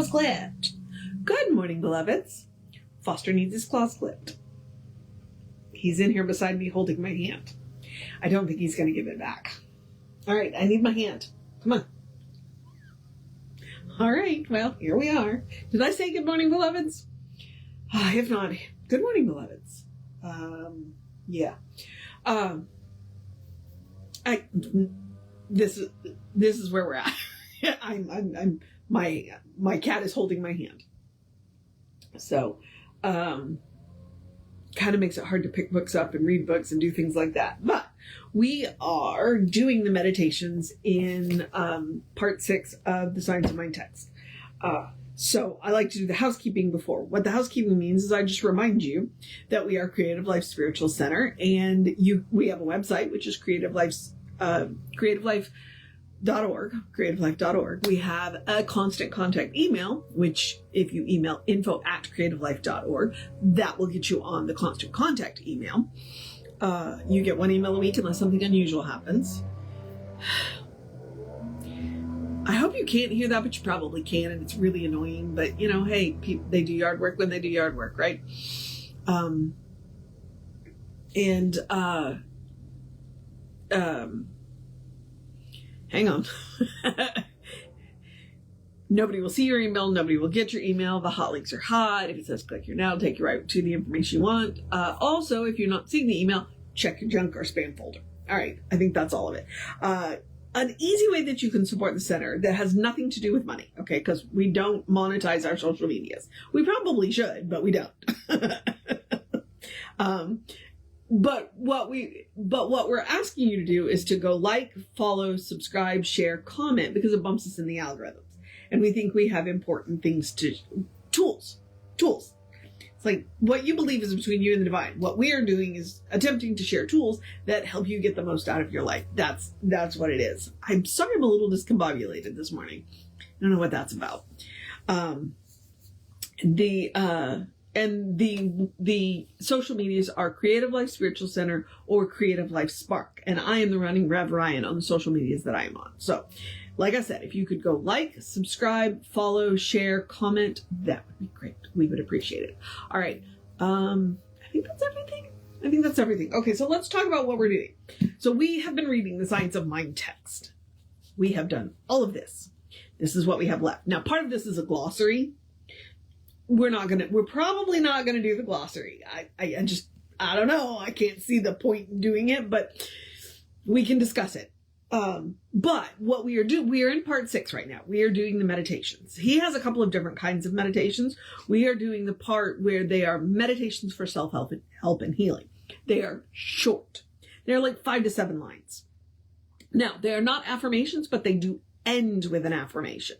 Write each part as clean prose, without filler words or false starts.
claws clipped. Good morning, beloveds. Foster needs his claws clipped. He's in here beside me holding my hand. I don't think he's going to give it back. All right, I need my hand. Come on. All right, well, here we are. Did I say good morning, beloveds? If not, good morning, beloveds. Yeah. This is where we're at. My cat is holding my hand. So, kind of makes it hard to pick books up and read books and do things like that. But we are doing the meditations in part 6 of the Science of Mind text. So I like to do the housekeeping before. What the housekeeping means is I just remind you that we are Creative Life Spiritual Center, and we have a website, which is creativelife.org. We have a constant contact email, which if you email info@creativelife.org, that will get you on the constant contact email. You get 1 email a week unless something unusual happens. I hope you can't hear that, but you probably can, and it's really annoying. But, hey, they do yard work when they do yard work, right? Hang on. Nobody will see your email. Nobody will get your email. The hot links are hot. If it says click here now, it'll take you right to the information you want. Also, if you're not seeing the email, check your junk or spam folder. All right. I think that's all of it. An easy way that you can support the center that has nothing to do with money, okay? Because we don't monetize our social medias. We probably should, but we don't. But what we're asking you to do is to go like, follow, subscribe, share, comment, because it bumps us in the algorithms. And we think we have important things tools. It's like what you believe is between you and the divine. What we are doing is attempting to share tools that help you get the most out of your life. That's what it is. I'm sorry I'm a little discombobulated this morning. I don't know what that's about. The social medias are Creative Life Spiritual Center or Creative Life Spark. And I am the running Rev Ryan on the social medias that I am on. So, like I said, if you could go like, subscribe, follow, share, comment, that would be great. We would appreciate it. All right. I think that's everything. Okay, so let's talk about what we're doing. So we have been reading the Science of Mind text. We have done all of this. This is what we have left. Now, part of this is a glossary. We're probably not going to do the glossary. I don't know. I can't see the point in doing it, but we can discuss it. But what we are in part 6 right now. We are doing the meditations. He has a couple of different kinds of meditations. We are doing the part where they are meditations for self-help and healing. They are short. They're like 5 to 7 lines. Now, they are not affirmations, but they do end with an affirmation.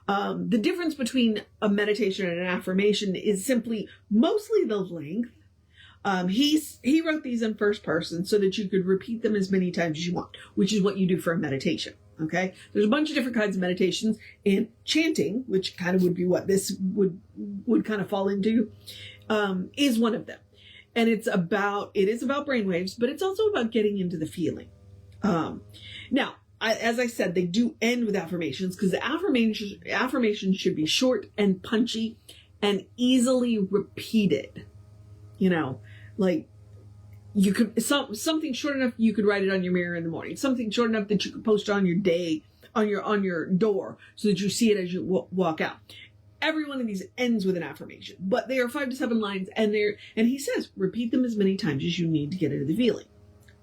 The difference between a meditation and an affirmation is mostly the length. He wrote these in first person so that you could repeat them as many times as you want, which is what you do for a meditation. Okay. There's a bunch of different kinds of meditations, and chanting, which kind of would be what this would kind of fall into, is one of them. And it is about brainwaves, but it's also about getting into the feeling. Now, as I said, they do end with affirmations because the affirmations should be short and punchy and easily repeated. Like you could, something short enough you could write it on your mirror in the morning. Something short enough that you could post on your on your door so that you see it as you walk out. Every one of these ends with an affirmation, but they are 5 to 7 lines, and he says repeat them as many times as you need to get into the feeling.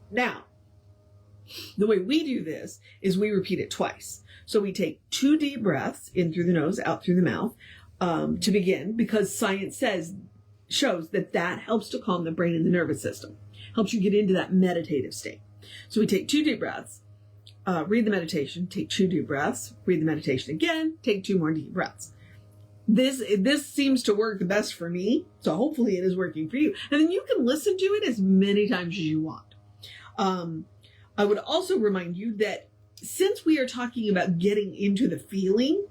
Now, the way we do this is we repeat it twice. So we take 2 deep breaths in through the nose, out through the mouth, to begin, because science shows that helps to calm the brain and the nervous system, helps you get into that meditative state. So we take 2 deep breaths, read the meditation, take 2 deep breaths, read the meditation again, take 2 more deep breaths. This seems to work the best for me, so hopefully it is working for you. And then you can listen to it as many times as you want. I would also remind you that since we are talking about getting into the feeling,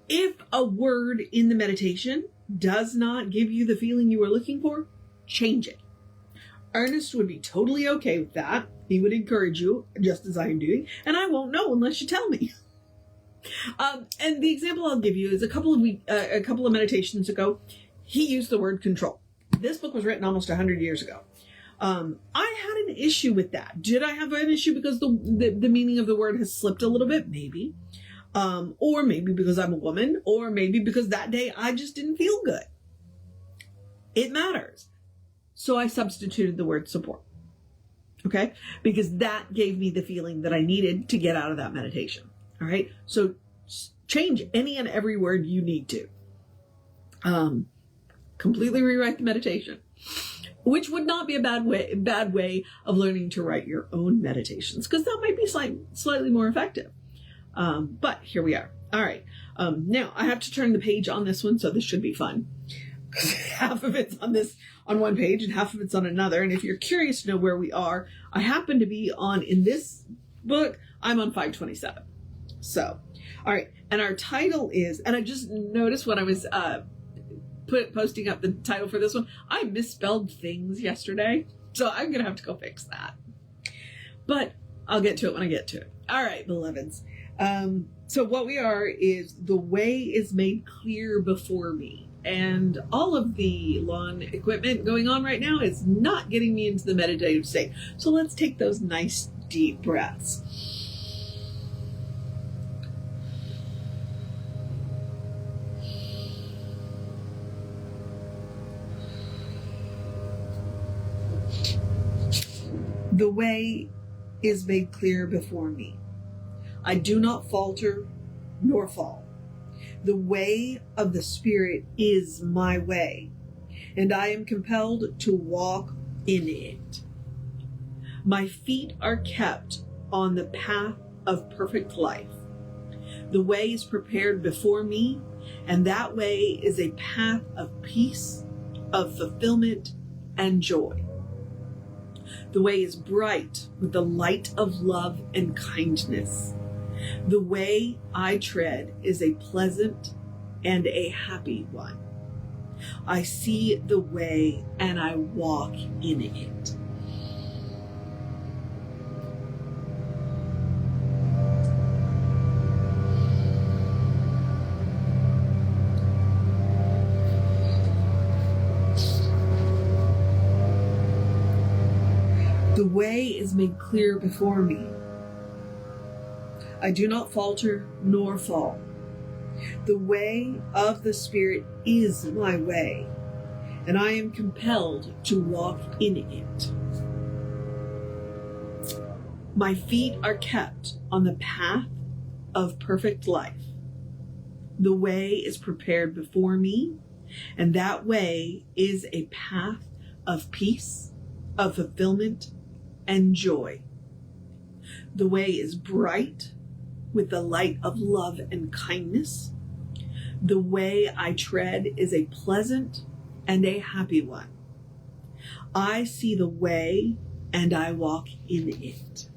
if a word in the meditation does not give you the feeling you are looking for, change it. Ernest would be totally okay with that. He would encourage you, just as I am doing, and I won't know unless you tell me. And the example I'll give you is a couple of meditations ago, he used the word control. This book was written almost 100 years ago. I had an issue with that. Did I have an issue because the meaning of the word has slipped a little bit? Maybe. Or maybe because I'm a woman, or maybe because that day I just didn't feel good. It matters. So I substituted the word support. Okay? Because that gave me the feeling that I needed to get out of that meditation. All right? So change any and every word you need to. Completely rewrite the meditation. Which would not be a bad way of learning to write your own meditations, because that might be slightly more effective. But here we are. All right. Now I have to turn the page on this one, so this should be fun. Half of it's on one page and half of it's on another. And if you're curious to know where we are, I happen to be in this book, I'm on 527. So, all right. And our title is, and I just noticed when I was posting up the title for this one, I misspelled things yesterday. So I'm going to have to go fix that. But I'll get to it when I get to it. All right, beloveds. So what we are is the way is made clear before me. And all of the lawn equipment going on right now is not getting me into the meditative state. So let's take those nice deep breaths. The way is made clear before me. I do not falter nor fall. The way of the Spirit is my way, and I am compelled to walk in it. My feet are kept on the path of perfect life. The way is prepared before me, and that way is a path of peace, of fulfillment, and joy. The way is bright with the light of love and kindness. The way I tread is a pleasant and a happy one. I see the way and I walk in it. The way is made clear before me. I do not falter nor fall. The way of the Spirit is my way, and I am compelled to walk in it. My feet are kept on the path of perfect life. The way is prepared before me, and that way is a path of peace, of fulfillment, and joy. The way is bright with the light of love and kindness. The way I tread is a pleasant and a happy one. I see the way and I walk in it.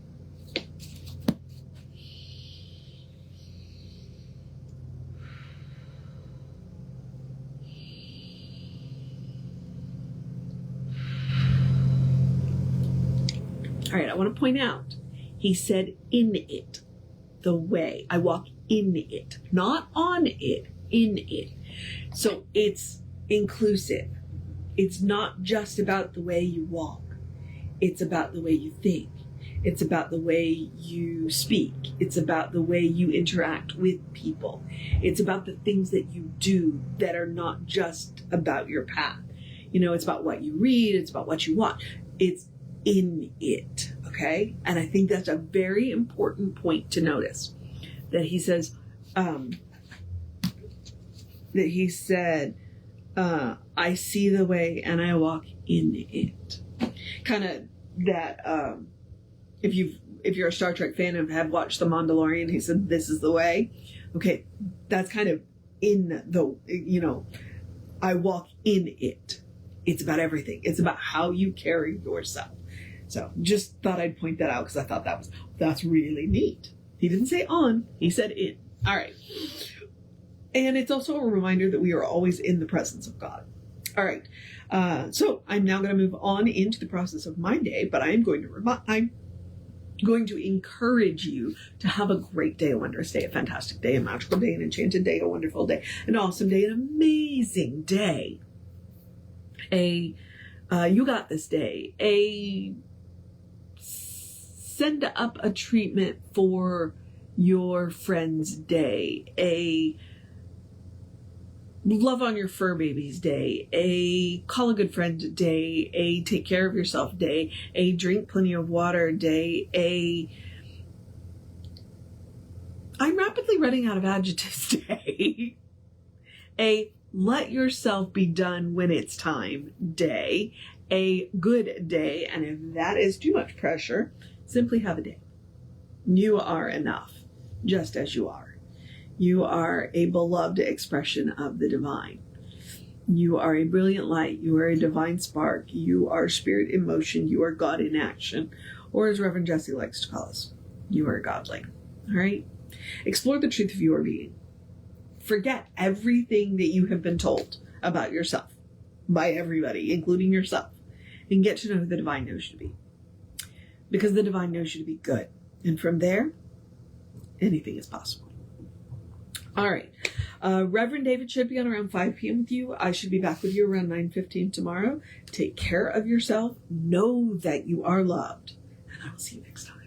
All right, I want to point out, he said in it, the way. I walk in it, not on it, in it. So it's inclusive. It's not just about the way you walk. It's about the way you think. It's about the way you speak. It's about the way you interact with people. It's about the things that you do that are not just about your path. You know, it's about what you read. It's about what you watch. It's in it, okay? And I think that's a very important point to notice, that he says, I see the way and I walk in it. Kind of that, if you're a Star Trek fan and have watched The Mandalorian, he said, this is the way. Okay, that's kind of in the, I walk in it. It's about everything. It's about how you carry yourself. So just thought I'd point that out because I thought that's really neat. He didn't say on, he said in. All right. And it's also a reminder that we are always in the presence of God. All right. So I'm now going to move on into the process of my day, but I am going to going to encourage you to have a great day, a wondrous day, a fantastic day, a magical day, an enchanted day, a wonderful day, an awesome day, an amazing day, you got this day, send up a treatment for your friend's day, a love on your fur baby's day, a call a good friend day, a take care of yourself day, a drink plenty of water day, I'm rapidly running out of adjectives day, a let yourself be done when it's time day, a good day, and if that is too much pressure, simply have a day. You are enough, just as you are. You are a beloved expression of the divine. You are a brilliant light. You are a divine spark. You are spirit in motion. You are God in action. Or as Reverend Jesse likes to call us, you are godly. All right? Explore the truth of your being. Forget everything that you have been told about yourself by everybody, including yourself, and get to know who the divine knows you to be. Because the divine knows you to be good. And from there, anything is possible. All right. Reverend David should be on around 5 p.m. with you. I should be back with you around 9:15 tomorrow. Take care of yourself. Know that you are loved. And I will see you next time.